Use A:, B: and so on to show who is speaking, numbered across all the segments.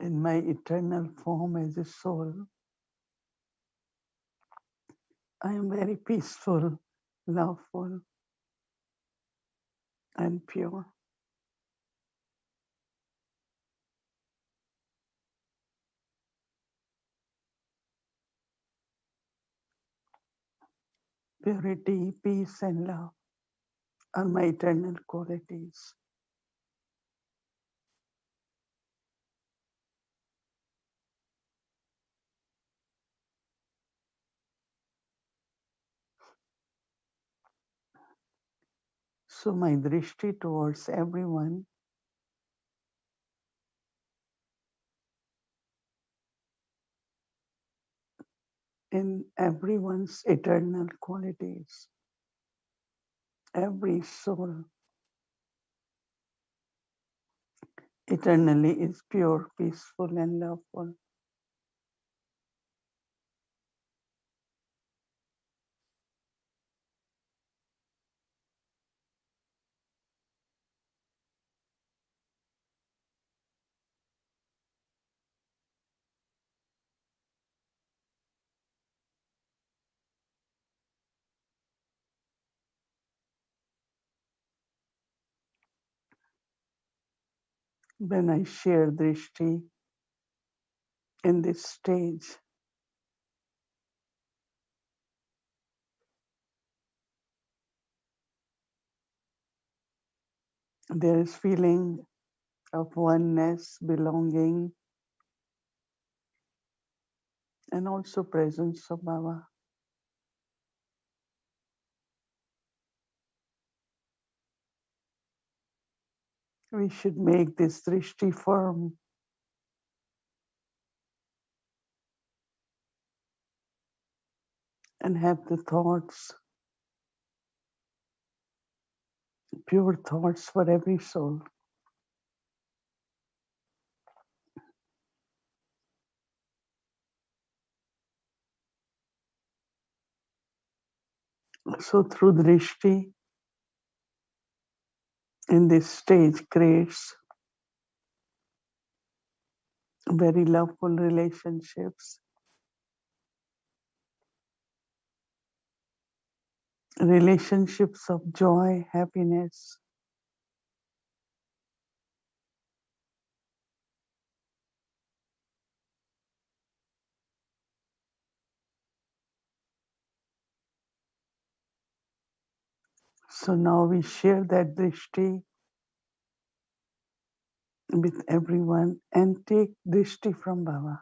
A: in my eternal form as a soul, I am very peaceful, loveful, and pure. Purity, peace, and love are my eternal qualities. So my drishti towards everyone in everyone's eternal qualities. Every soul eternally is pure, peaceful, and loveful. When I share drishti in this stage, there is feeling of oneness, belonging, and also presence of Baba. We should make this drishti firm and have the thoughts, pure thoughts for every soul. So through drishti, in this stage creates very loveful relationships, relationships of joy, happiness. So now we share that drishti with everyone and take drishti from Baba.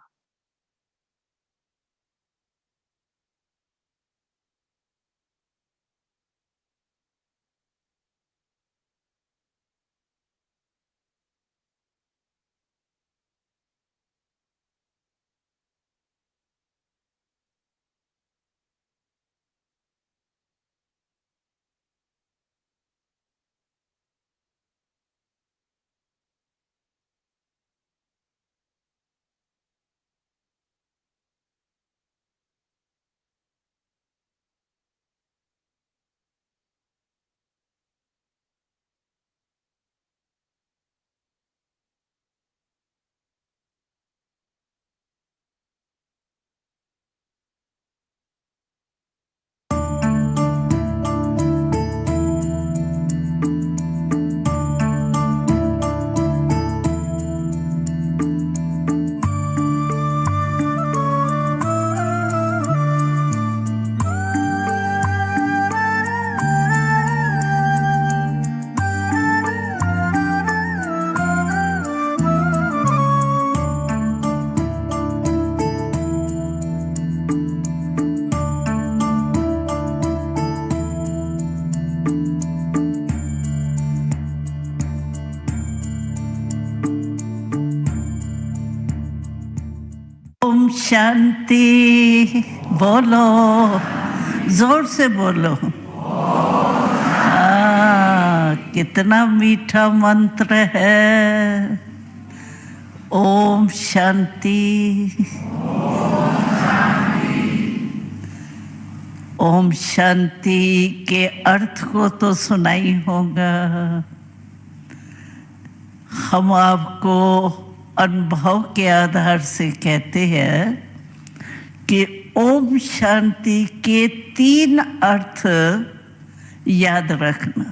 B: Om Shanti बोलो, जोर से बोलो। कितना मीठा मंत्र है। ओम शांति। ओम शांति के अर्थ को तो सुना ही होगा। हम आपको अनुभव के आधार से कहते हैं कि ओम शांति के 3 अर्थ याद रखना,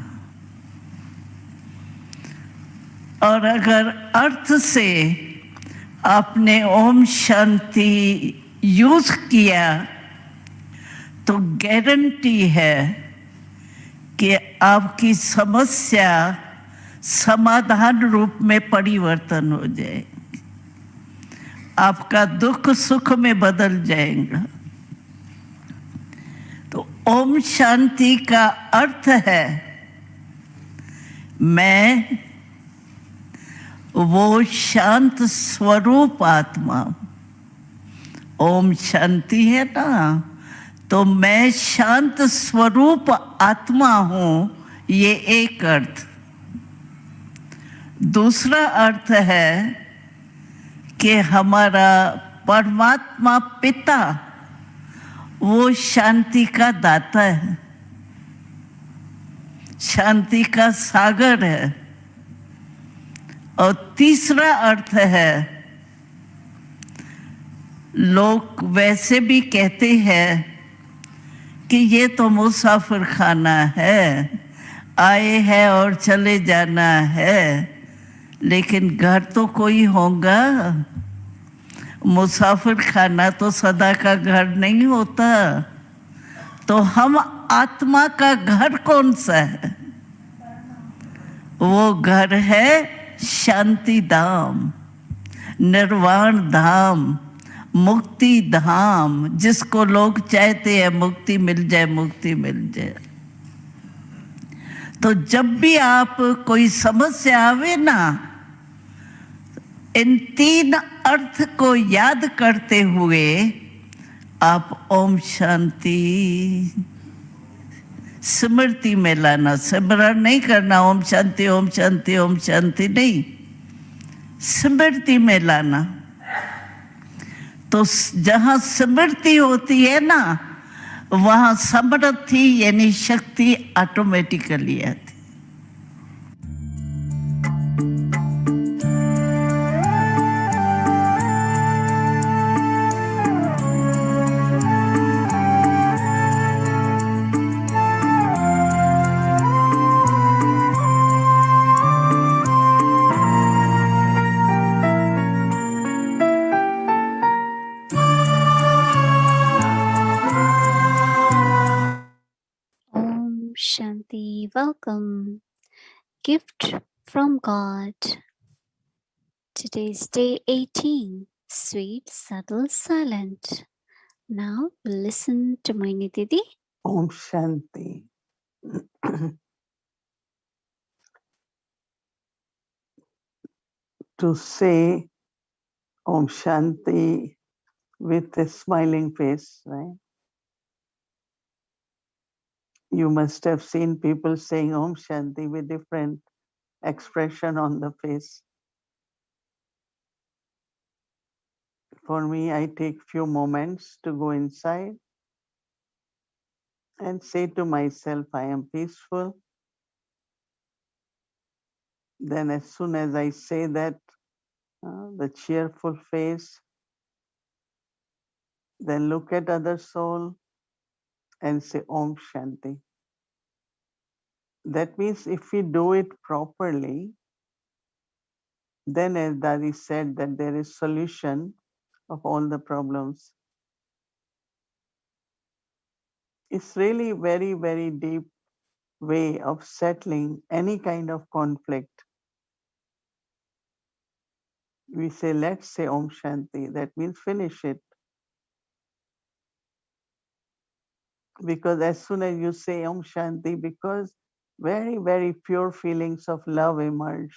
B: और अगर अर्थ से आपने ओम शांति यूज किया तो गारंटी है कि आपकी समस्या समाधान रूप में परिवर्तन हो जाए, आपका दुख सुख में बदल जाएगा। तो ओम शांति का अर्थ है मैं वो शांत स्वरूप आत्मा। ओम शांति है ना, तो मैं शांत स्वरूप आत्मा हूं, ये एक अर्थ। दूसरा अर्थ है कि हमारा परमात्मा पिता वो शांति का दाता है, शांति का सागर है। और तीसरा अर्थ है, लोग वैसे भी कहते हैं कि ये तो मुसाफिर खाना है, आए हैं और चले जाना है, लेकिन घर तो कोई होगा। मुसाफिर खाना तो सदा का घर नहीं होता। तो हम आत्मा का घर कौन सा है? वो घर है शांति धाम, निर्वाण धाम, मुक्ति धाम, जिसको लोग चाहते हैं मुक्ति मिल जाए, मुक्ति मिल जाए। तो जब भी आप कोई समस्या आवे ना, इन 3 अर्थ को याद करते हुए आप ओम शांति स्मृति में लाना। सिमरन नहीं करना ओम शांति ओम शांति ओम शांति नहीं, स्मृति में लाना। तो जहां स्मृति होती है ना, वहां समृद्धि यानी शक्ति ऑटोमेटिकली आती।
C: Om Shanti, welcome. Gift from God. Today's day 18, sweet, subtle, silent. Now listen to Mohini Didi.
A: Om Shanti. To say Om Shanti with a smiling face, right? You must have seen people saying Om Shanti with different expression on the face. For me, I take few moments to go inside and say to myself, I am peaceful. Then as soon as I say that, the cheerful face, then look at other soul and say Om Shanti. That means if we do it properly, then as Dadi said that there is solution of all the problems. It's really very, very deep way of settling any kind of conflict. We say, let's say Om Shanti. That means finish it. Because as soon as you say Om Shanti, because very, very pure feelings of love emerge.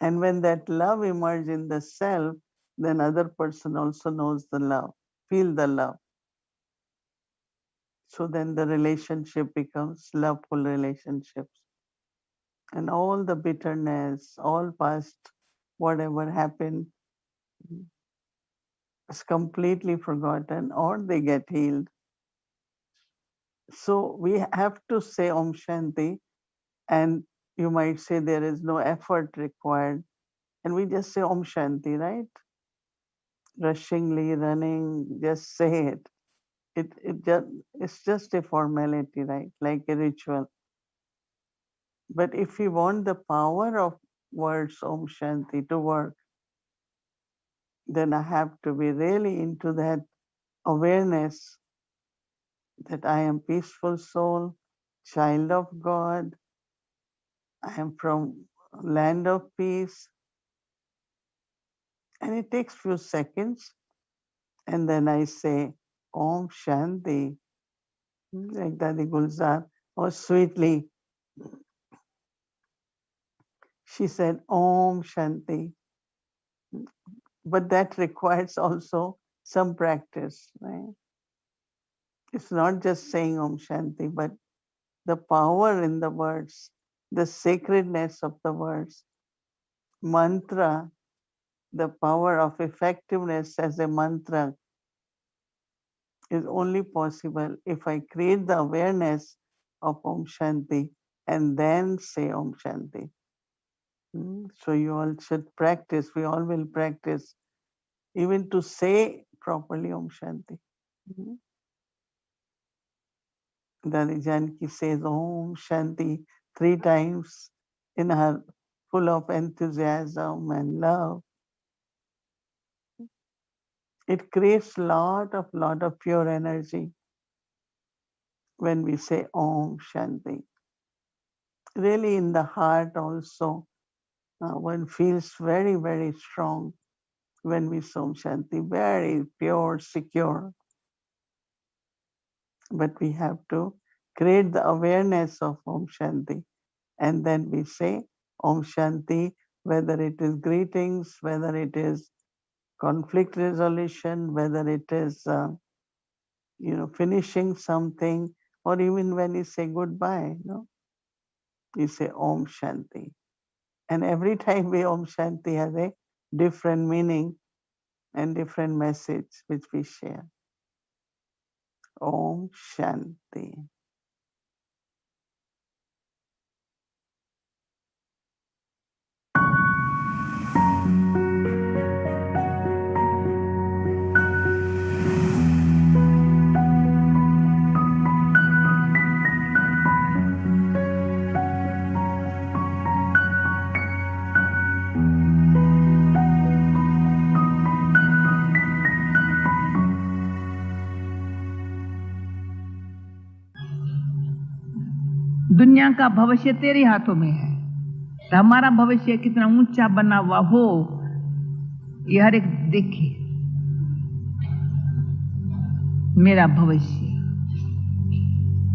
A: And when that love emerges in the self, then other person also knows the love, feel the love. So then the relationship becomes loveful relationships. And all the bitterness, all past, whatever happened, is completely forgotten or they get healed. So we have to say Om Shanti, and You might say there is no effort required, and we just say Om Shanti, right? Rushingly, running, just say it. It's just a formality, right? Like a ritual. But if we want the power of words Om Shanti to work, then I have to be really into that awareness that I am peaceful soul, child of God, I am from land of peace. And it takes few seconds, and then I say Om Shanti, like Dadi Gulzar, or sweetly she said Om Shanti. But that requires also some practice, right? It's not just saying Om Shanti, but the power in the words, the sacredness of the words, mantra, the power of effectiveness as a mantra is only possible if I create the awareness of Om Shanti and then say Om Shanti. So you all should practice, we all will practice, even to say properly Om Shanti. Dadi Janki says Om Shanti 3 times in her full of enthusiasm and love. It creates lot of pure energy when we say Om Shanti. Really in the heart also, one feels very, very strong when we say Om Shanti, very pure, secure. But we have to create the awareness of Om Shanti. And then we say Om Shanti, whether it is greetings, whether it is conflict resolution, whether it is finishing something, or even when you say goodbye, you say Om Shanti. And every time we Om Shanti has a different meaning and different message which we share. Om Shanti.
D: दुनिया का भविष्य तेरे हाथों में है, तो हमारा भविष्य कितना ऊंचा बना हुआ हो ये हर एक देखे। मेरा भविष्य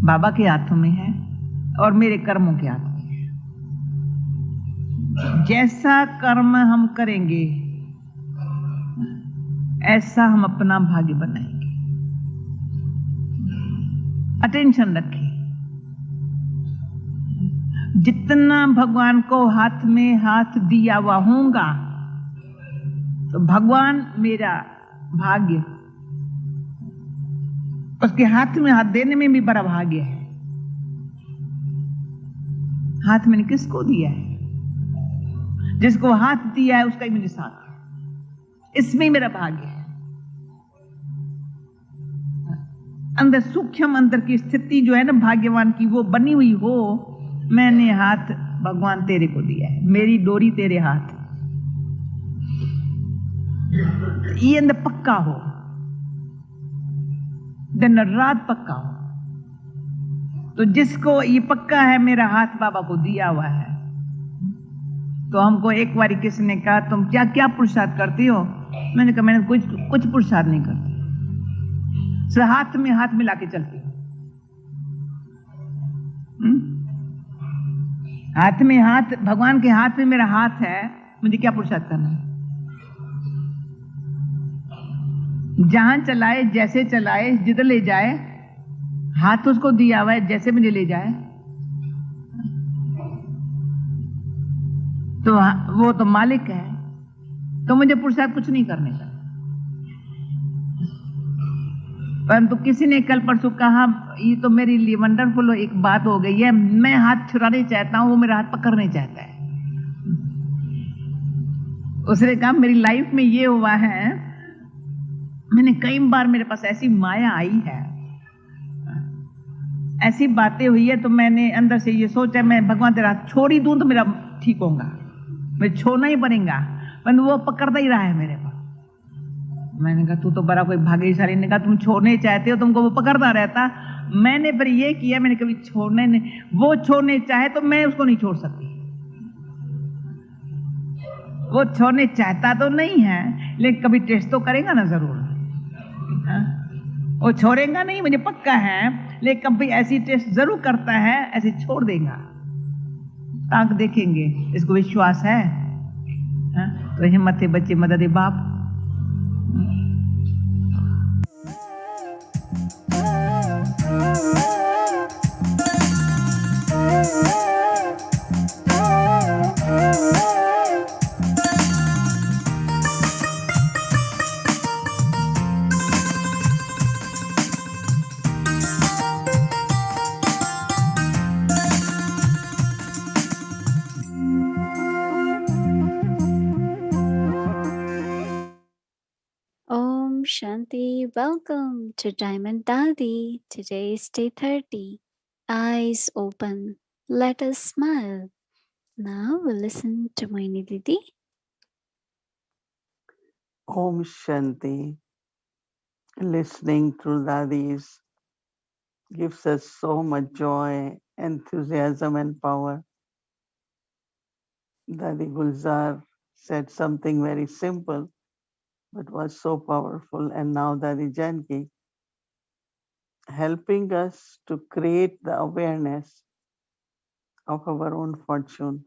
D: बाबा के हाथों में है और मेरे कर्मों के हाथ में है। जैसा कर्म हम करेंगे ऐसा हम अपना भाग्य बनाएंगे। अटेंशन रखें। जितना भगवान को हाथ में हाथ दिया हुआ होगा तो भगवान मेरा भाग्य, उसके हाथ में हाथ देने में भी बड़ा भाग्य है। हाथ मैंने किसको दिया है? जिसको हाथ दिया है उसका ही मेरे साथ है, इसमें मेरा भाग्य है। अंदर सूक्ष्म अंदर की स्थिति जो है ना भाग्यवान की, वो बनी हुई हो। मैंने हाथ भगवान तेरे को दिया है, मेरी डोरी तेरे हाथ, ये अंदर पक्का हो, दिन रात पक्का हो। तो जिसको ये पक्का है मेरा हाथ बाबा को दिया हुआ है, तो हमको एक बार किसी ने कहा तुम क्या क्या पुरुषार्थ करती हो? मैंने कहा मैंने कुछ पुरुषार्थ नहीं करती, सिर्फ हाथ में हाथ मिला के चलती हूँ। हाथ में हाथ, भगवान के हाथ में मेरा हाथ है, मुझे क्या पुरुषार्थ करना है? जहां चलाए, जैसे चलाए, जिधर ले जाए, हाथ उसको दिया हुआ है, जैसे मुझे ले जाए। तो वो तो मालिक है, तो मुझे पुरुषार्थ कुछ नहीं करने का। परंतु किसी ने कल परसों कहा, ये तो मेरे लिए वंडरफुल एक बात हो गई है, मैं हाथ छुड़ाने चाहता हूँ, वो मेरा हाथ पकड़ने चाहता है। उसने कहा मेरी लाइफ में ये हुआ है, मैंने कई बार, मेरे पास ऐसी माया आई है, ऐसी बातें हुई है, तो मैंने अंदर से ये सोचा मैं भगवान तेरा हाथ छोड़ ही दूं तो मेरा ठीक होगा, मैं छोड़ना ही पड़ेगा, पर वो पकड़ता ही रहा है मेरे पास। मैंने कहा तू तो बड़ा कोई भाग्यशाली ने कहा तुम छोड़ने चाहते हो, तुमको वो पकड़ता रहता। मैंने फिर ये किया, मैंने कभी छोड़ने नहीं, वो छोड़ने चाहे तो मैं उसको नहीं छोड़ सकती, वो छोड़ने चाहता तो नहीं है, लेकिन कभी टेस्ट तो करेगा ना जरूर। हाँ? वो छोड़ेगा नहीं मुझे पक्का है, लेकिन कभी ऐसी टेस्ट जरूर करता है, ऐसे छोड़ देगा, ताक देखेंगे, इसको विश्वास है। हाँ? तो हिम्मत है बच्चे, मदद है बाप।
C: Om Shanti. Welcome to Diamond Dadi. Today is day 30. Eyes open. Let us smile. Now we'll listen to Mohini Didi.
A: Om Shanti. Listening to Dadi's gives us so much joy, enthusiasm, and power. Dadi Gulzar said something very simple but was so powerful, and now Dadi Janki helping us to create the awareness of our own fortune.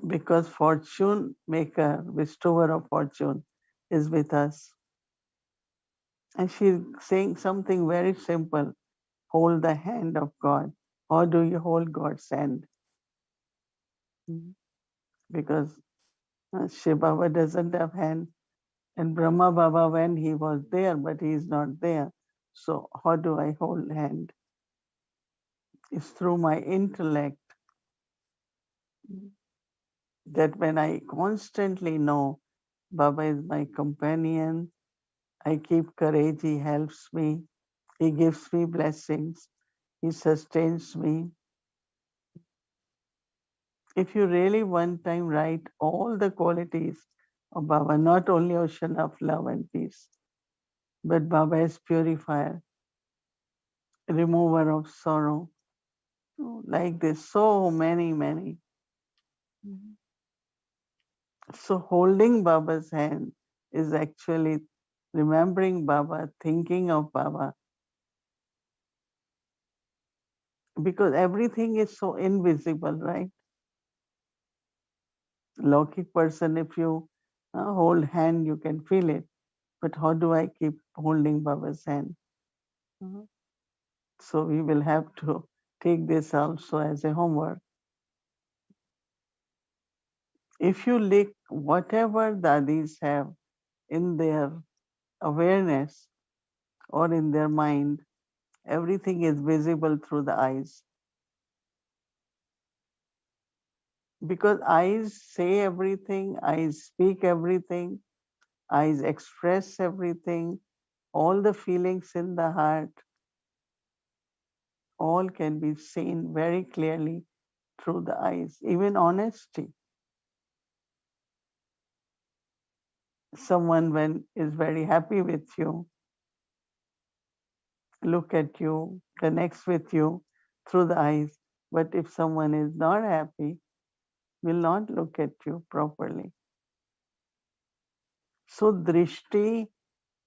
A: Because fortune maker, bestower of fortune is with us. And she's saying something very simple. Hold the hand of God. How do you hold God's hand? Because Shiv Baba doesn't have hand, and Brahma Baba when he was there, but he is not there. So how do I hold hand? It's through my intellect that when I constantly know Baba is my companion, I keep courage, he helps me, he gives me blessings, he sustains me. If you really one time write all the qualities of Baba, not only ocean of love and peace, but Baba is purifier, remover of sorrow, like this, so many. So holding Baba's hand is actually remembering Baba, thinking of Baba, because everything is so invisible, right? Lockic person, if you hold hand, you can feel it. But how do I keep holding Baba's hand? So we will have to take this also as a homework. If you look whatever dadis have in their awareness or in their mind, everything is visible through the eyes. Because eyes say everything, eyes speak everything, eyes express everything, all the feelings in the heart, all can be seen very clearly through the eyes, even honesty. Someone when is very happy with you, look at you, connects with you through the eyes. But if someone is not happy, will not look at you properly. So drishti,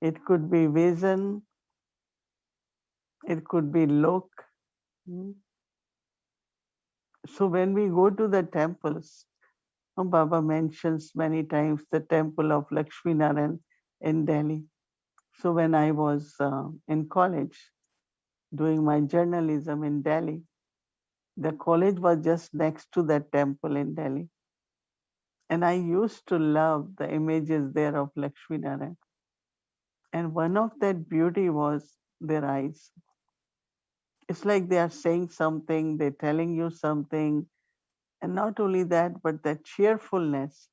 A: it could be vision, it could be look. So when we go to the temples, Baba mentions many times the temple of Lakshmi Narayan in Delhi. So when I was in college doing my journalism in Delhi, the college was just next to that temple in Delhi. And I used to love the images there of Lakshmi Narayan. And one of that beauty was their eyes. It's like they are saying something, they're telling you something. And not only that, but that cheerfulness.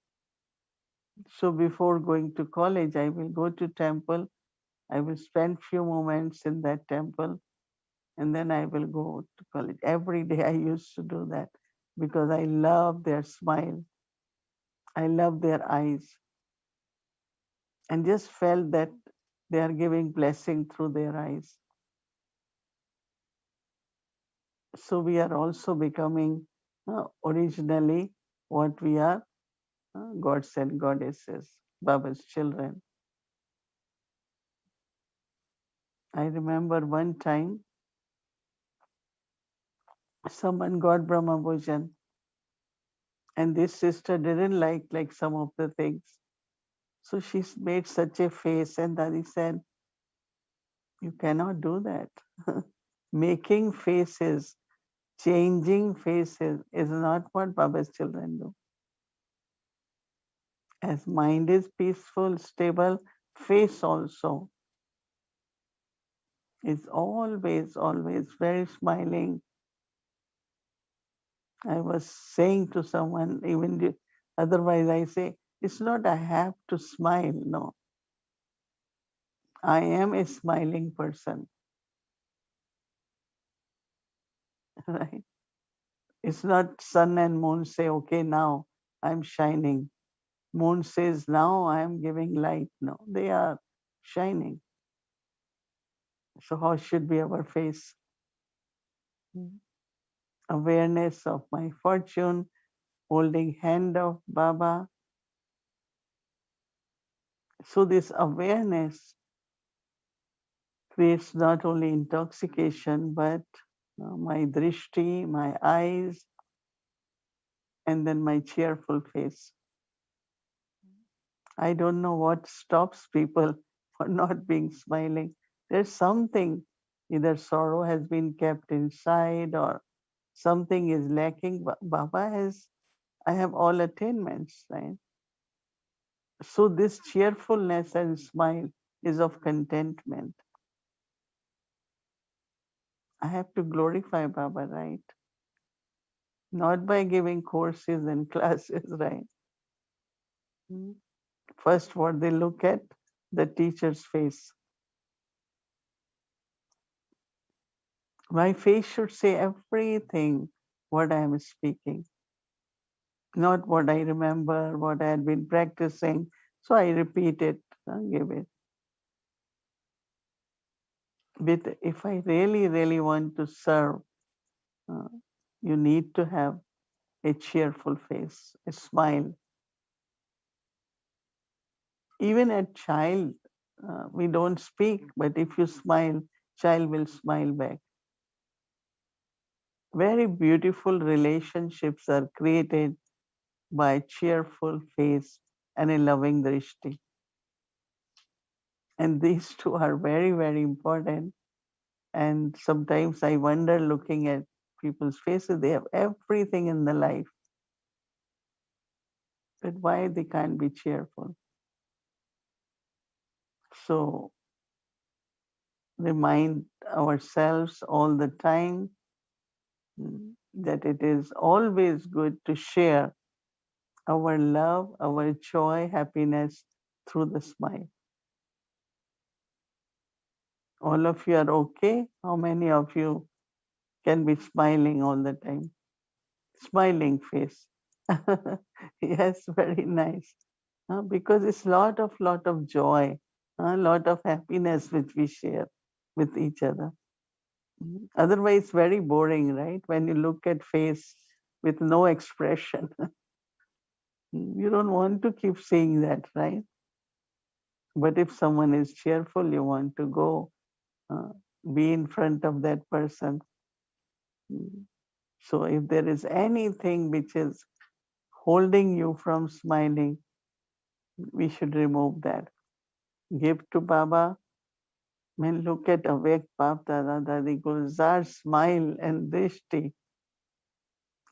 A: So before going to college, I will go to temple. I will spend few moments in that temple, and then I will go to college. Every day I used to do that because I love their smile. I love their eyes, and just felt that they are giving blessing through their eyes. So we are also becoming originally what we are, gods and goddesses, Baba's children. I remember one time someone got Brahma Bhojan, and this sister didn't like some of the things. So she made such a face, and Dadi said, "You cannot do that. Making faces, changing faces is not what Baba's children do. As mind is peaceful, stable, face also is always very smiling." I was saying to someone, otherwise I say, it's not I have to smile. No, I am a smiling person, right? It's not sun and moon say, okay, now I'm shining. Moon says, now I'm giving light. No, they are shining. So how should be our face? Awareness of my fortune, holding hand of Baba. So this awareness creates not only intoxication, but my drishti, my eyes, and then my cheerful face. I don't know what stops people for not being smiling. There's something, either sorrow has been kept inside or something is lacking. Baba has, I have all attainments, right? So this cheerfulness and smile is of contentment. I have to glorify Baba, right? Not by giving courses and classes, right? First, what they look at, the teacher's face. My face should say everything what I am speaking, not what I remember, what I had been practicing. So I repeat it, give it. But if I really want to serve, uh, you need to have a cheerful face, a smile. Even a child, we don't speak, but if you smile, child will smile back. Very beautiful relationships are created by cheerful face and a loving drishti. And these two are very important. And sometimes I wonder, looking at people's faces, they have everything in the life, but why they can't be cheerful? So remind ourselves all the time that it is always good to share our love, our joy, happiness through the smile. All of you are okay? How many of you can be smiling all the time? Smiling face. Yes, very nice. Because it's lot of joy, a lot of happiness which we share with each other. Otherwise, very boring, right? When you look at face with no expression, you don't want to keep seeing that, right? But if someone is cheerful, you want to go uh, be in front of that person. So if there is anything which is holding you from smiling, we should remove that. Give to Baba. I mean, look at awake Bab Dada Dadi Gulzar smile and drishti,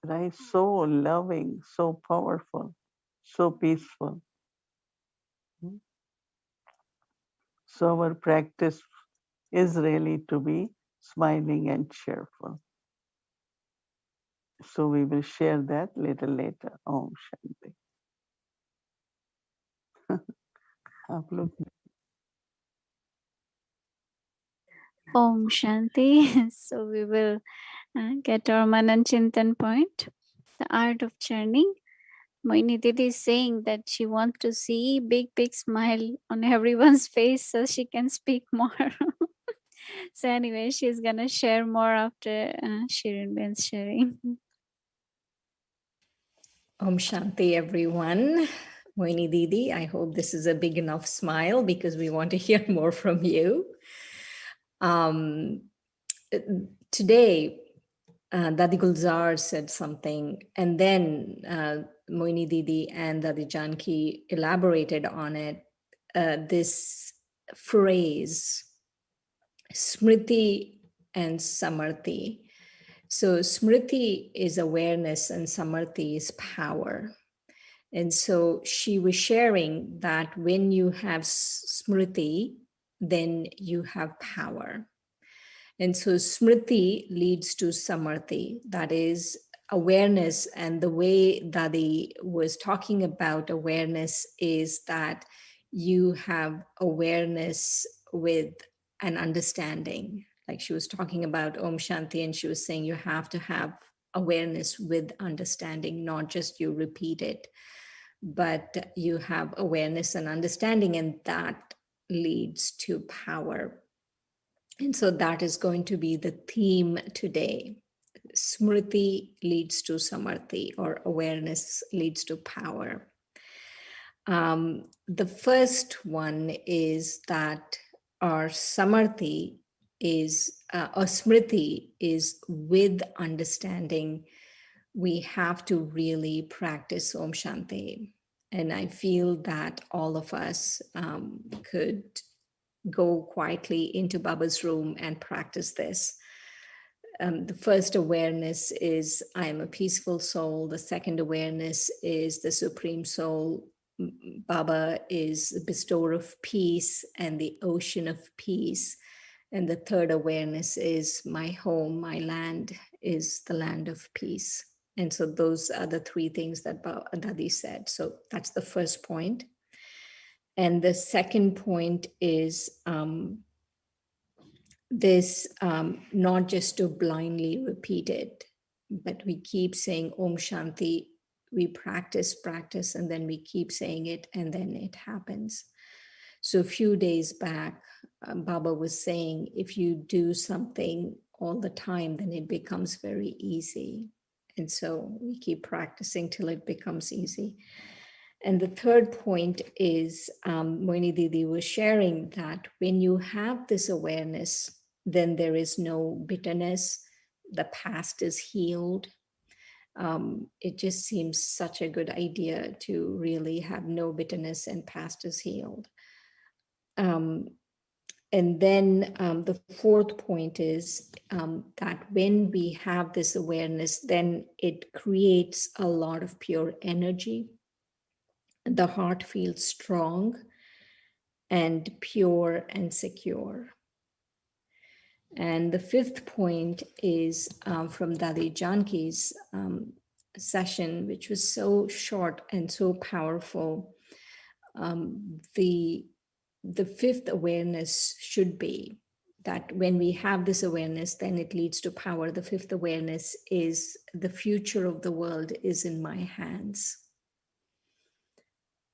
A: right? So loving, so powerful, so peaceful. So our practice is really to be smiling and cheerful. So we will share that little later. Om Shanti. आप लोग
C: Om Shanti. So we will get our Manan Chintan point, the art of churning. Mohini Didi is saying that she wants to see big smile on everyone's face so she can speak more. So anyway, she's gonna share more after Shirin Ben's sharing.
E: Om Shanti, everyone. Mohini Didi, I hope this is a big enough smile because we want to hear more from you. Today, Dadi Gulzar said something, and then Mohini Didi and Dadi Janki elaborated on it. This phrase, Smriti and Samarthi. So Smriti is awareness and Samarthi is power. And so she was sharing that when you have Smriti, then you have power. And so Smriti leads to Samarthi, that is awareness. And the way Dadi was talking about awareness is that you have awareness with an understanding. Like she was talking about Om Shanti, and she was saying you have to have awareness with understanding, not just you repeat it, but you have awareness and understanding, and that leads to power. And so that is going to be the theme today. Smriti leads to Samarthi, or awareness leads to power. The first one is that our Samarthi is, or Smriti is with understanding. We have to really practice Om Shanti. And I feel that all of us could go quietly into Baba's room and practice this. The first awareness is I am a peaceful soul. The second awareness is the Supreme Soul. Baba is the bestower of peace and the ocean of peace. And the third awareness is my home, my land is the land of peace. And so those are the three things that Dadi said. So that's the first point. And the second point is this, not just to blindly repeat it, but we keep saying Om Shanti, we practice, and then we keep saying it, and then it happens. So a few days back, Baba was saying, if you do something all the time, then it becomes very easy. And so we keep practicing till it becomes easy. And the third point is, Mohini Didi was sharing that when you have this awareness, then there is no bitterness. The past is healed. It just seems such a good idea to really have no bitterness and past is healed. And then the fourth point is that when we have this awareness, then it creates a lot of pure energy. The heart feels strong and pure and secure. And the fifth point is from Dadi Janki's session, which was so short and so powerful. The fifth awareness should be that when we have this awareness, then it leads to power. The fifth awareness is the future of the world is in my hands.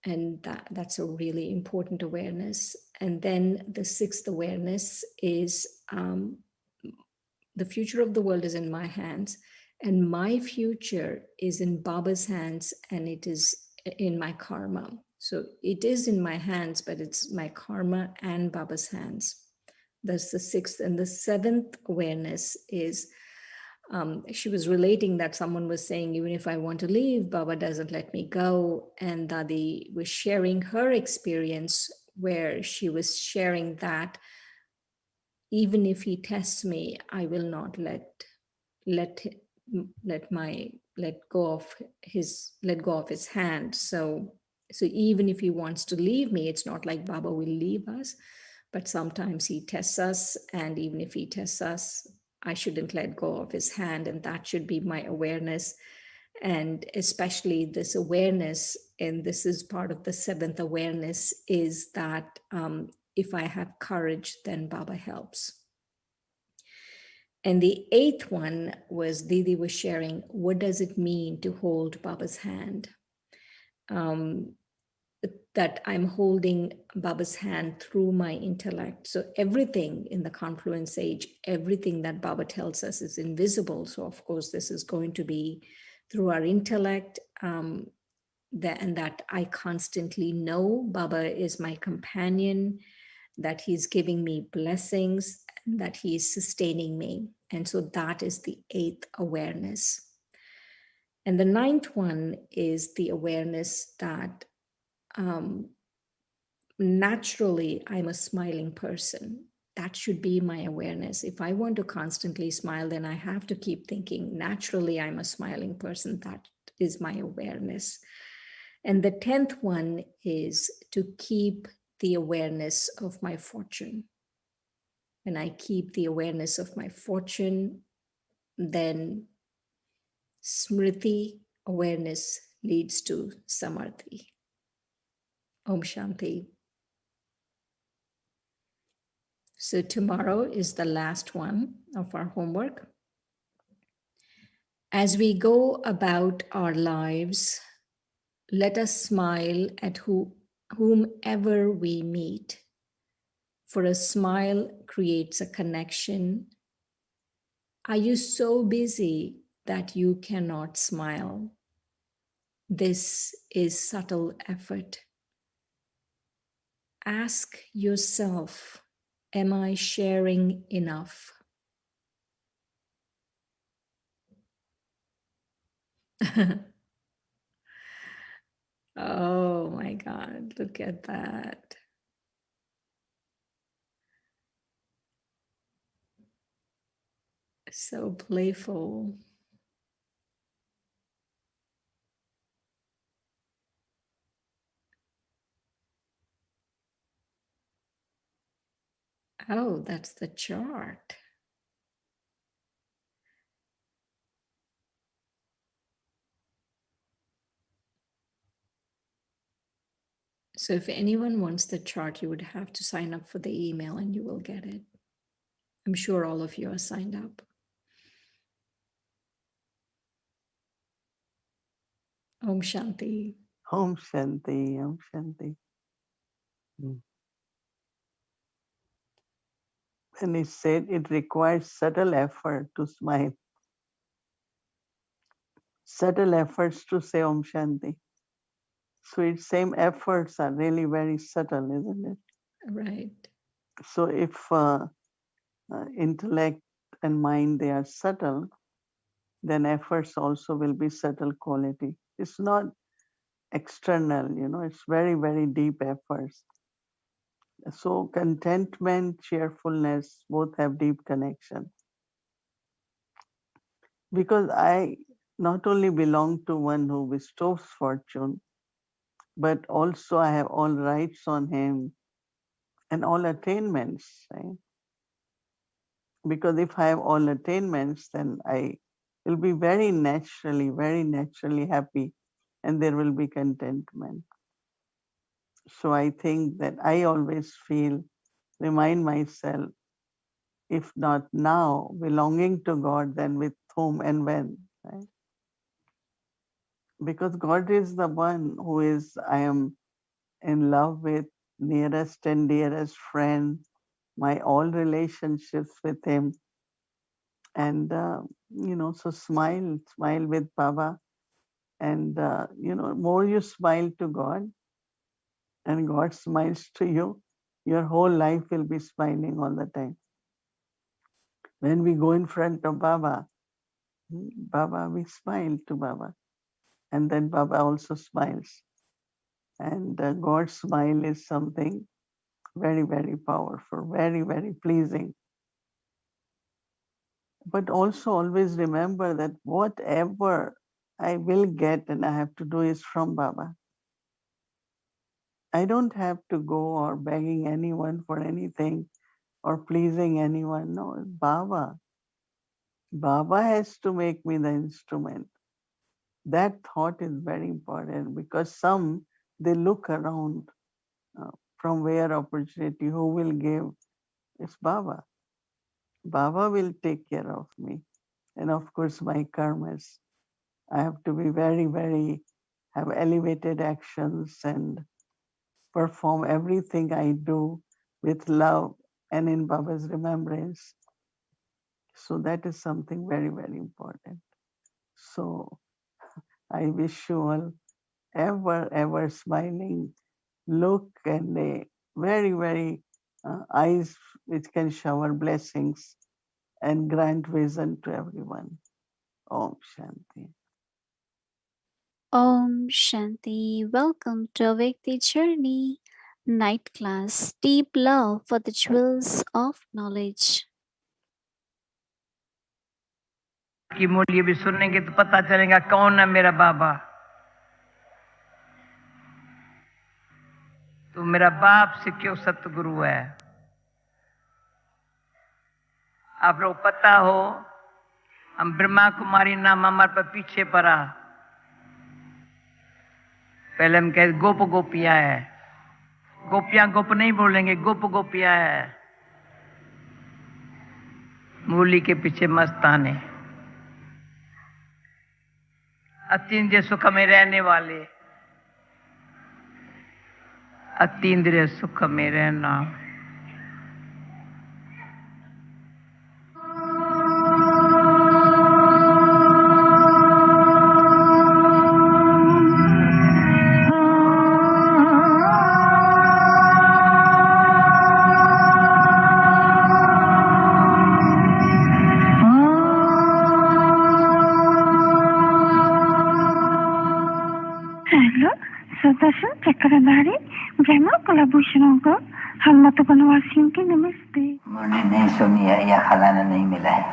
E: And that's a really important awareness. And then the sixth awareness is the future of the world is in my hands, and my future is in Baba's hands, and it is in my karma. So it is in my hands, but it's my karma and Baba's hands. That's the sixth. And the seventh awareness is, she was relating that someone was saying, even if I want to leave, Baba doesn't let me go. And Dadi was sharing her experience where she was sharing that even if he tests me, I will not let go of his hand. So even if he wants to leave me, it's not like Baba will leave us, but sometimes he tests us, and even if he tests us, I shouldn't let go of his hand, and that should be my awareness. And especially this awareness, and this is part of the seventh awareness, is that if I have courage, then Baba helps. And the eighth one was Didi was sharing, what does it mean to hold Baba's hand? That I'm holding Baba's hand through my intellect. So everything in the confluence age, everything that Baba tells us is invisible. So of course, this is going to be through our intellect, and that I constantly know Baba is my companion, that he's giving me blessings, and that he is sustaining me. And so that is the eighth awareness. And the ninth one is the awareness that naturally I'm a smiling person. That should be my awareness. If I want to constantly smile, then I have to keep thinking, naturally I'm a smiling person. That is my awareness. And the 10th one is to keep the awareness of my fortune. When I keep the awareness of my fortune, then Smriti, awareness, leads to Samadhi. Om Shanti. So tomorrow is the last one of our homework. As we go about our lives, let us smile at whomever we meet. For a smile creates a connection. Are you so busy that you cannot smile? This is subtle effort. Ask yourself, am I sharing enough? Oh my God, look at that. So playful. Oh, that's the chart. So if anyone wants the chart, you would have to sign up for the email and you will get it. I'm sure all of you are signed up. Om Shanti.
A: Om Shanti, Om Shanti. And it said it requires subtle effort to smile, subtle efforts to say Om Shanti. So its same efforts are really very subtle, isn't it?
E: Right.
A: So if intellect and mind, they are subtle, then efforts also will be subtle quality. It's not external, it's very, very deep efforts. So contentment, cheerfulness, both have deep connection. Because I not only belong to one who bestows fortune, but also I have all rights on him and all attainments, right? Because if I have all attainments, then I will be very naturally happy, and there will be contentment. So I think that I always remind myself, if not now, belonging to God, then with whom and when, right? Because God is the one who I am in love with, nearest and dearest friend, my all relationships with him. And, so smile with Baba. And, more you smile to God and God smiles to you, your whole life will be smiling all the time. When we go in front of Baba, we smile to Baba. And then Baba also smiles. And God's smile is something very, very powerful, very, very pleasing. But also always remember that whatever I will get and I have to do is from Baba. I don't have to go or begging anyone for anything or pleasing anyone. No, it's Baba. Baba has to make me the instrument. That thought is very important because some, they look around from where opportunity, who will give. It's Baba. Baba will take care of me. And of course, my karmas. I have to be very, very, have elevated actions and perform everything I do with love and in Baba's remembrance. So that is something very, very important. So I wish you all ever smiling look and a very, very eyes which can shower blessings and grant vision to everyone. Om Shanti.
C: Om Shanti. Welcome to Awake the Journey Night Class. Deep love for the jewels of knowledge.
D: की मूल्य भी सुनेंगे तो पता चलेगा कौन है मेरा बाबा। तो मेरा बाप से क्यों सतगुरु है। आप लोग पता हो हम ब्रह्मा कुमारी नाम हमारे पर पीछे पड़ा। पहले हम कहते गोप गोपियां है। गोपियां गोप नहीं बोलेंगे, गोप गोपियां है। मूली के पीछे मस्ताने, अतीन्द्रिय सुख में रहने वाले, अतीन्द्रिय सुख में रहना।
F: दर्शन चक्रधारी जयमा कुलभूषणों को हम मत बनवासियों की नमस्ते।
G: मुरली नहीं सुनी है या खजाना नहीं मिला है,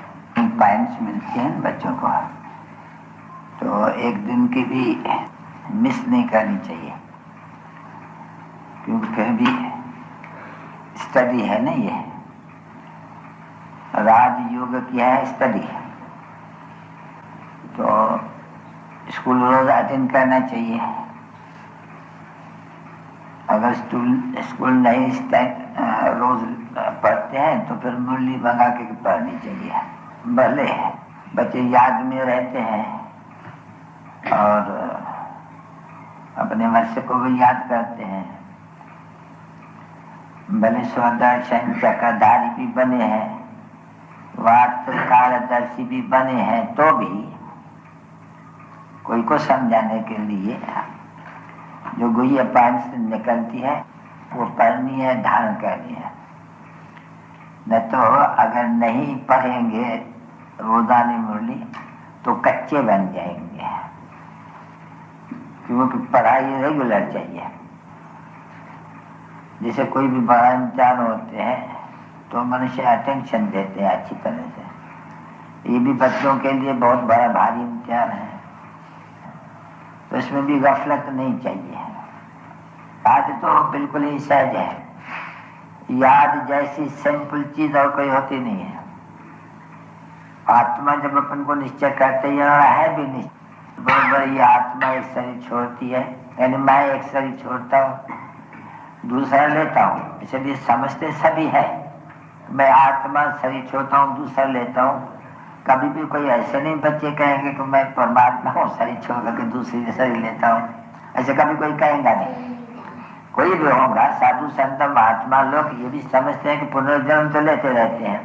G: पॉइंट्स मिलती हैं बच्चों को, तो एक दिन की भी मिस नहीं करनी चाहिए, क्योंकि फिर भी स्टडी है ना। ये राजयोग क्या है, स्टडी। तो स्कूल रोज अटेंड करना चाहिए। अगर स्कूल नहीं रोज पढ़ते हैं तो फिर मुरली मंगा के पढ़नी चाहिए। भले बच्चे याद में रहते हैं और अपने वर्ष को भी याद करते हैं। भले स्वदर्शन चक्रधारी भी बने हैं, वार्ताकारदर्शी भी बने हैं, तो भी कोई को समझाने के लिए जो गुह्य पान से निकलती है वो पढ़नी है, धारण करनी है। न तो अगर नहीं पढ़ेंगे रोजानी मुरली तो कच्चे बन जाएंगे, क्योंकि पढ़ाई रेगुलर चाहिए। जैसे कोई भी बड़ा इम्तिहान होते हैं तो मनुष्य अटेंशन देते हैं अच्छी तरह से। ये भी बच्चों के लिए बहुत बड़ा भारी इम्तिहान है, तो इसमें भी गफलत नहीं चाहिए। याद तो बिल्कुल ही सहज है। याद जैसी सिंपल चीज और कोई होती नहीं है। आत्मा जब अपन को निश्चय करते है भी निश्चय, बराबर ये आत्मा एक शरीर छोड़ती है, यानी मैं एक शरीर छोड़ता हूँ, दूसरा लेता हूँ, इसलिए समझते सभी है मैं आत्मा शरीर छोड़ता हूँ, दूसरा लेता हूँ। कभी भी कोई ऐसे नहीं बच्चे कहेंगे कि मैं परमात्मा हूँ, शरीर छोड़ करके दूसरी शरीर लेता हूँ, ऐसे कभी कोई कहेगा नहीं। कोई भी होगा, साधु संत महात्मा लोग ये भी समझते हैं कि पुनर्जन्म तो लेते रहते हैं,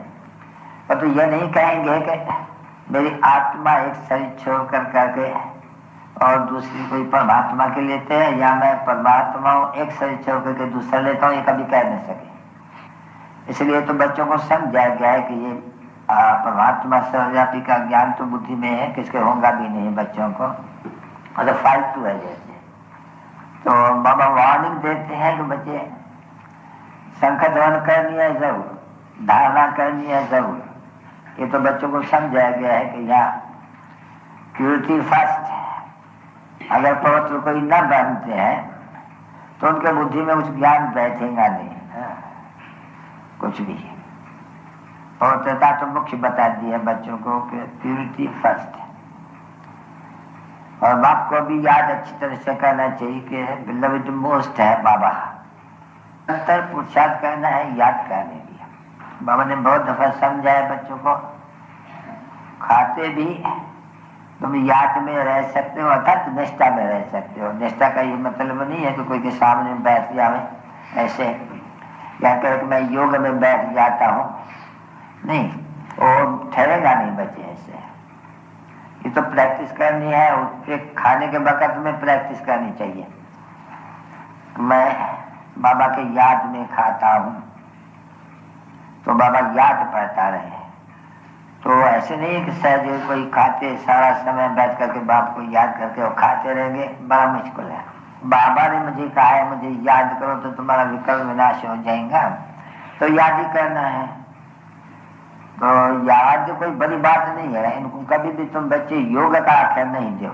G: पर तो ये नहीं कहेंगे कि मेरी आत्मा एक शरीर छोड़ कर करके और दूसरी कोई परमात्मा के लेते हैं, या मैं परमात्मा हूँ एक शरीर छोड़ करके दूसरा लेता हूँ, ये कभी कह नहीं सके। इसलिए तो बच्चों को समझाया गया है कि ये परमात्मा सर्वव्यापी का ज्ञान तो बुद्धि में है, किसके होगा भी नहीं बच्चों को, और तो फालतू है जैसे। तो बाबा वार्निंग देते हैं कि बच्चे शंख ध्वन करनी है जरूर, धारणा करनी है जरूर। ये तो बच्चों को समझाया गया है कि यहाँ प्योरिटी फर्स्ट है। अगर पवित्र कोई न बनते हैं तो उनके बुद्धि में कुछ ज्ञान बैठेगा नहीं, कुछ भी। पवित्रता तो मुख्य बता दी है बच्चों को कि प्यूरिटी फर्स्ट है। और बाप को भी याद अच्छी तरह से करना चाहिए कि बिलवड मोस्ट है बाबा। अंतर पुरुषार्थ करना है, याद करने भी। बाबा ने बहुत दफा समझाया बच्चों को, खाते भी तुम याद में रह सकते हो अर्थात निष्ठा में रह सकते हो। निष्ठा का ये मतलब नहीं है कि कोई के सामने बैठ जावे ऐसे, या कर मैं योग में बैठ जाता हूँ, नहीं, वो ठहरेगा नहीं बच्चे ऐसे। ये तो प्रैक्टिस करनी है, उसके खाने के वक्त में प्रैक्टिस करनी चाहिए। मैं बाबा के याद में खाता हूँ तो बाबा याद पड़ता रहे। तो ऐसे नहीं है कि सहज कोई खाते सारा समय बैठ करके बाप को याद करके और खाते रहेंगे, बड़ा मुश्किल है। बाबा ने मुझे कहा है मुझे याद करो तो तुम्हारा विकल्प विनाश हो जाएगा, तो याद ही करना है। तो याद कोई बड़ी बात नहीं है। इनको कभी भी तुम बच्चे योग का आख्या नहीं दो,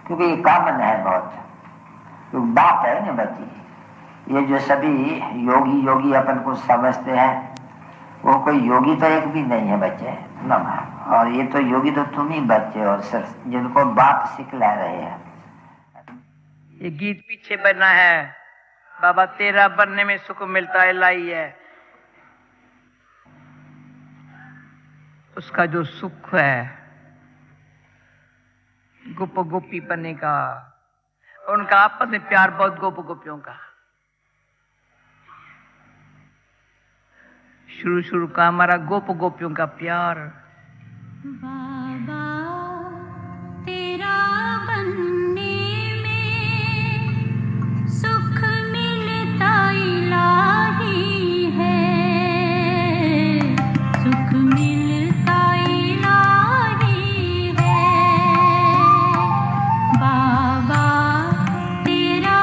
G: क्योंकि ये कॉमन है बहुत। तो बात है ना बच्ची, ये जो सभी योगी अपन को समझते हैं, वो कोई योगी तो एक भी नहीं है बच्चे ना। और ये तो योगी तो तुम ही बच्चे हो सर, जिनको बाप सिखला रहे हैं।
D: ये गीत पीछे बना है, बाबा तेरा बनने में सुख मिलता है लाई है। उसका जो सुख है गोप गोपी बनने का, उनका आपस में प्यार बहुत गोप गोपियों का। शुरू का हमारा गोप गोपियों का प्यार।
F: बाबा तेरा बनने में सुख मिलता इलाही है, सुख मिलता इलाही है। बाबा तेरा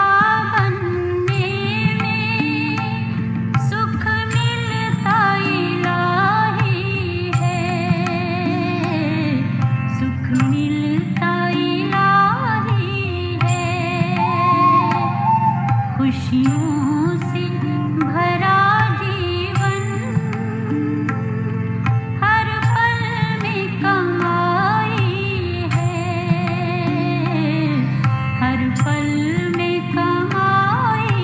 F: बनने में सुख मिलता इलाही है, सुख मिलता इलाही है। खुशियों से भरा जीवन हर पल में कमाई है, हर पल में कमाई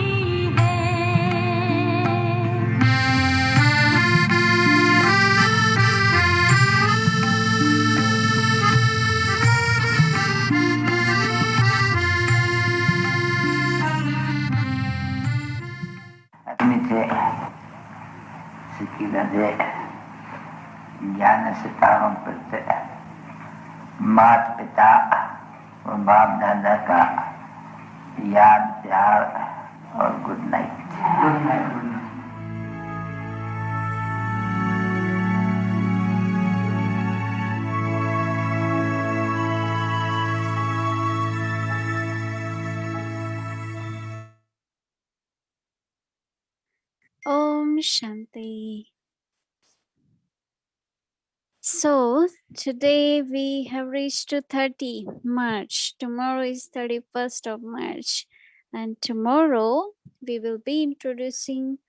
G: मीठे सिक्किलदे ज्ञान सितारों प्रति माता पिता और बाप दादा का याद प्यार और good night. Good night.
C: Om Shanti. So today we have reached to 30 March. Tomorrow is 31st of March. And tomorrow we will be introducing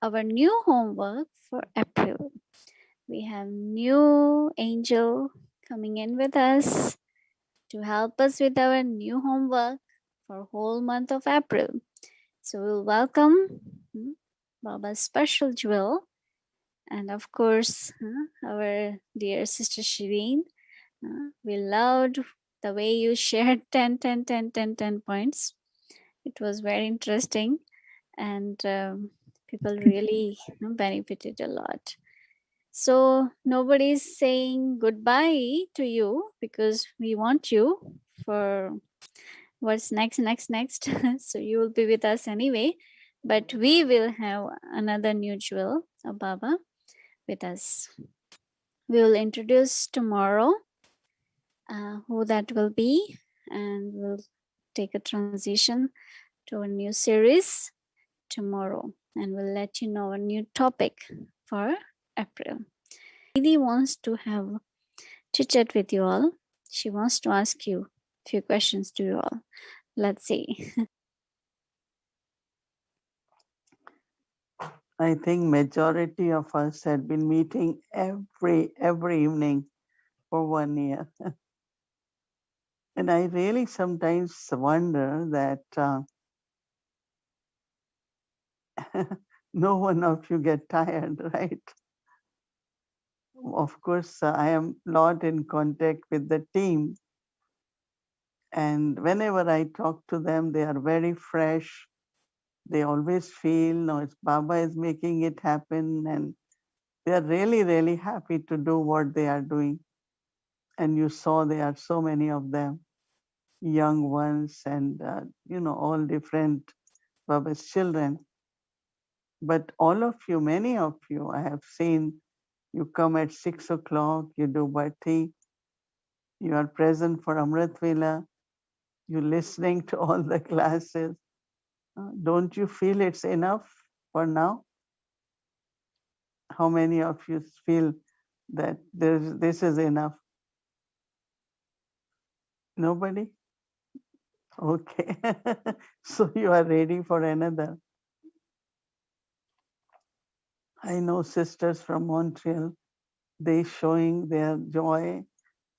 C: our new homework for April. We have new angel coming in with us to help us with our new homework for whole month of April. So we'll welcome Baba's special jewel, and of course our dear sister Shireen. We loved the way you shared 10 points. It was very interesting, and people really benefited a lot. So nobody's saying goodbye to you because we want you for what's next. So you will be with us anyway, but we will have another new jewel of Baba with us. We will introduce tomorrow who that will be, and we'll take a transition to a new series tomorrow, and we'll let you know a new topic for April. Didi wants to have chit chat with you all. She wants to ask you a few questions to you all. Let's see.
A: I think majority of us had been meeting every evening for 1 year. And I really sometimes wonder that no one of you get tired, right? Of course, I am not in contact with the team. And whenever I talk to them, they are very fresh. They always feel, no, it's Baba is making it happen. And they are really, really happy to do what they are doing. And you saw there are so many of them, young ones and, all different Baba's children. But all of you, many of you, I have seen you come at 6 o'clock, you do bhatti, you are present for Amrit Vela, you're listening to all the classes. Don't you feel it's enough for now? How many of you feel that this is enough? Nobody? Okay. So you are ready for another. I know sisters from Montreal, they showing their joy,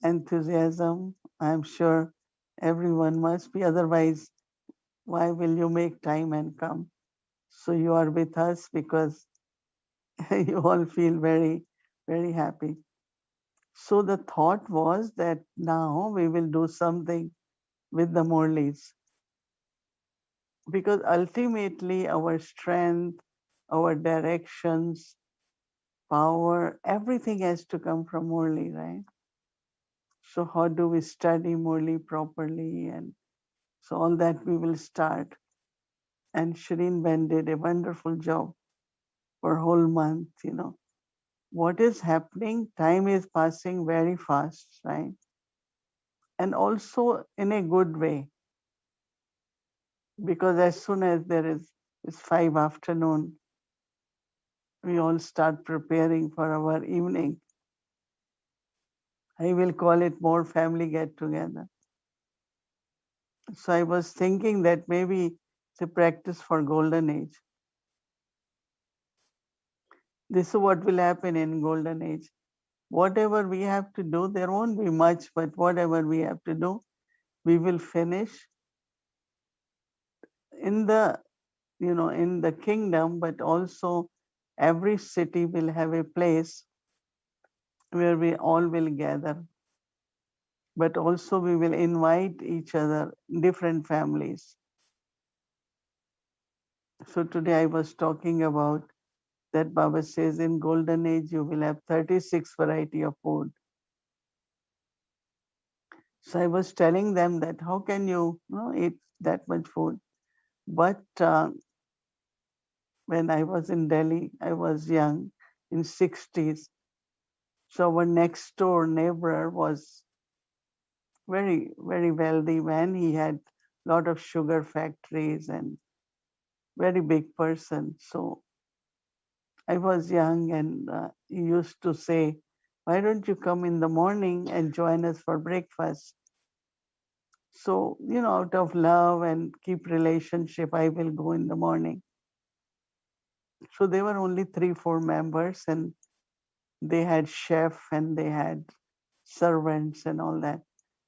A: enthusiasm. I'm sure everyone must be. Otherwise, why will you make time and come? So you are with us because you all feel very, very happy. So the thought was that now we will do something with the Murlis, because ultimately our strength, our directions, power, everything has to come from Murli, right? So how do we study Murli properly? And so all that we will start. And Shireen Ben did a wonderful job for a whole month, What is happening? Time is passing very fast, right? And also in a good way, because as soon as it's 5 afternoon, we all start preparing for our evening. I will call it more family get together. So I was thinking that maybe it's a practice for golden age. This is what will happen in golden age. Whatever we have to do, there won't be much, but whatever we have to do, we will finish in the, in the kingdom, but also every city will have a place where we all will gather. But also we will invite each other, different families. So today I was talking about that Baba says in golden age you will have 36 variety of food. So I was telling them that how can you, eat that much food? But when I was in Delhi, I was young, in 60s. So our next door neighbor was very, very wealthy man. He had a lot of sugar factories and very big person. So I was young and he used to say, why don't you come in the morning and join us for breakfast? So, out of love and keep relationship, I will go in the morning. So there were only 3-4 members and they had chef and they had servants and all that.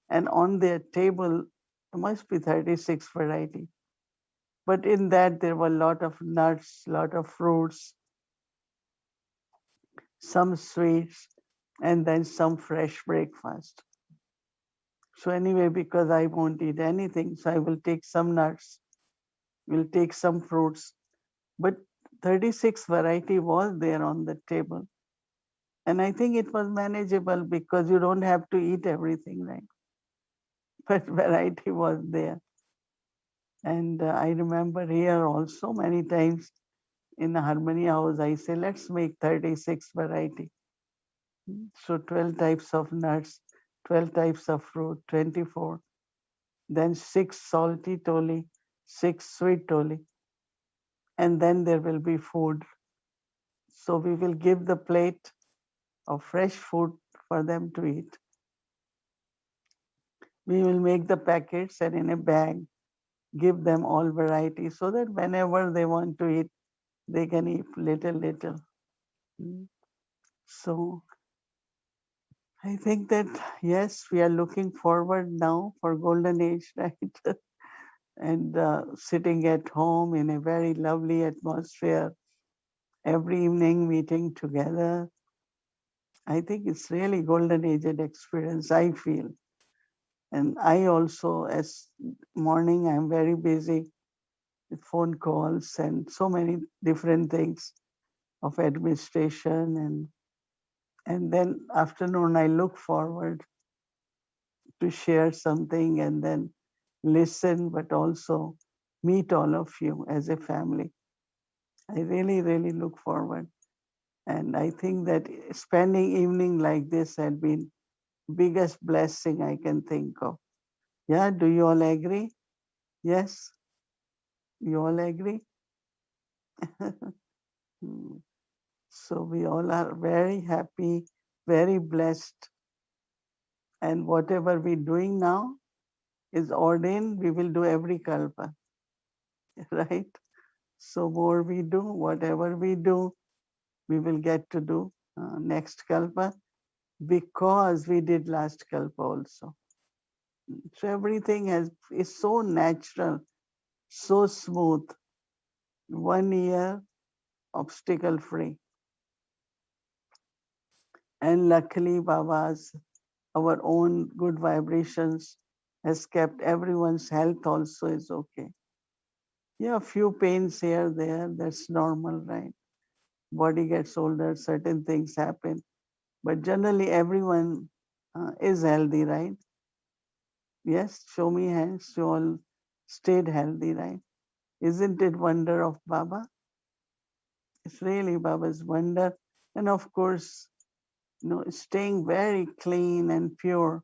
A: And on their table, there must be 36 variety. But in that, there were a lot of nuts, lot of fruits, some sweets, and then some fresh breakfast. So anyway, because I won't eat anything, so I will take some nuts, will take some fruits. But 36 variety was there on the table. And I think it was manageable because you don't have to eat everything, right? But variety was there. And I remember here also many times in the Harmony House, I say, let's make 36 variety. So 12 types of nuts, 12 types of fruit, 24. Then 6 salty toli, 6 sweet toli. And then there will be food. So we will give the plate of fresh food for them to eat. We will make the packets and in a bag, give them all varieties so that whenever they want to eat, they can eat little. Mm. So I think that, yes, we are looking forward now for golden age, right? And sitting at home in a very lovely atmosphere, every evening meeting together. I think it's really golden age experience, I feel. And I also, as morning, I'm very busy with phone calls and so many different things of administration. And then afternoon, I look forward to share something and then listen, but also meet all of you as a family. I really look forward. And I think that spending evening like this had been biggest blessing I can think of. Yeah, do you all agree? Yes, you all agree? Hmm. So we all are very happy, very blessed. And whatever we're doing now is ordained, we will do every kalpa, right? So more we do, whatever we do, we will get to do next kalpa because we did last kalpa also. So everything is so natural, so smooth, 1 year obstacle free. And luckily Baba's, our own good vibrations has kept everyone's health also is okay. Yeah, few pains here, there, that's normal, right? Body gets older, certain things happen. But generally everyone is healthy, right? Yes, show me hands, you all stayed healthy, right? Isn't it wonder of Baba? It's really Baba's wonder. And of course, staying very clean and pure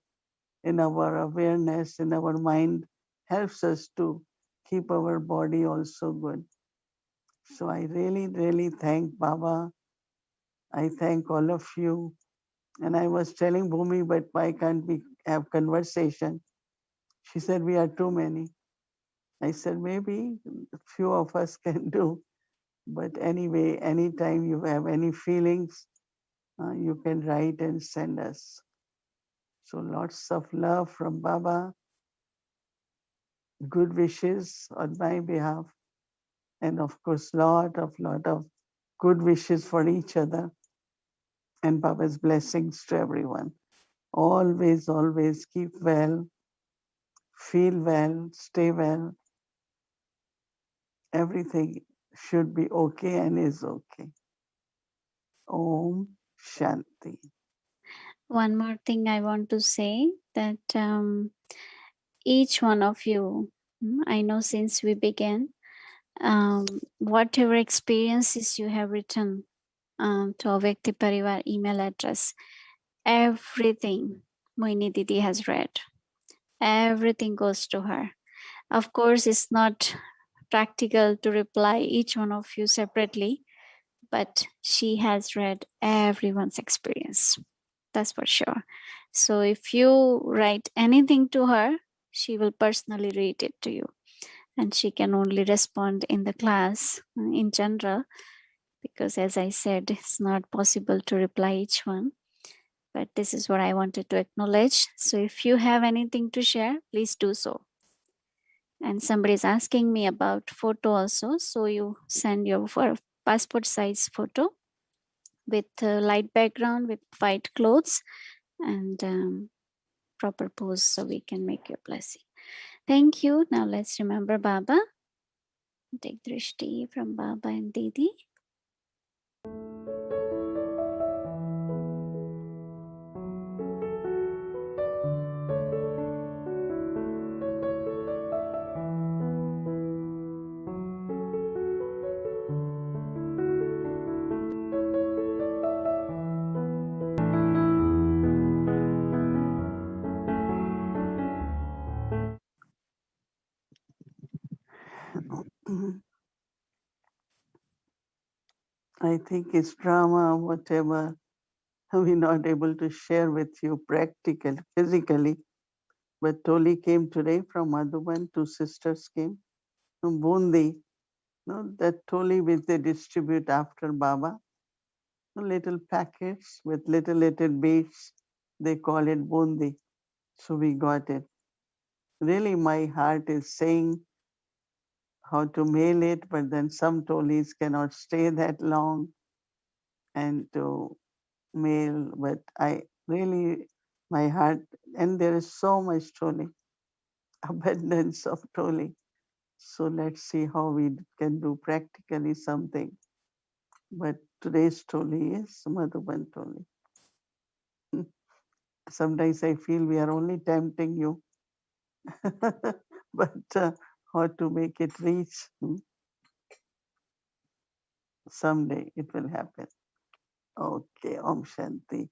A: in our awareness, in our mind, helps us to keep our body also good. So I really thank Baba. I thank all of you. And I was telling Bhumi, but why can't we have conversation? She said, we are too many. I said, maybe a few of us can do. But anyway, anytime you have any feelings, you can write and send us. So lots of love from Baba, good wishes on my behalf, and of course, lot of good wishes for each other, and Baba's blessings to everyone. Always keep well, feel well, stay well. Everything should be okay and is okay. Om Shanti.
C: One more thing I want to say that each one of you, I know since we began, whatever experiences you have written to Avyakti Parivar email address, everything Mohini Didi has read. Everything goes to her. Of course, it's not practical to reply each one of you separately, but she has read everyone's experience. That's for sure. So if you write anything to her, she will personally read it to you. And she can only respond in the class in general, because as I said, it's not possible to reply each one. But this is what I wanted to acknowledge. So if you have anything to share, please do so. And somebody is asking me about photo also. So you send your passport size photo with light background with white clothes and proper pose so we can make your blessing. Thank you. Now let's remember Baba. Take drishti from Baba and Didi.
A: I think it's drama, whatever, we're not able to share with you practically, physically. But Toli came today from Madhuban, two sisters came from Bundi. No, that toli which they distribute after Baba, little packets with little beads. They call it bundi. So we got it. Really, my heart is saying how to mail it, but then some tolis cannot stay that long and to mail. But I really, my heart, and there is so much toli, abundance of toli. So let's see how we can do practically something. But today's toli is Madhuban toli. Sometimes I feel we are only tempting you, but how to make it reach, someday it will happen. Okay, Om Shanti.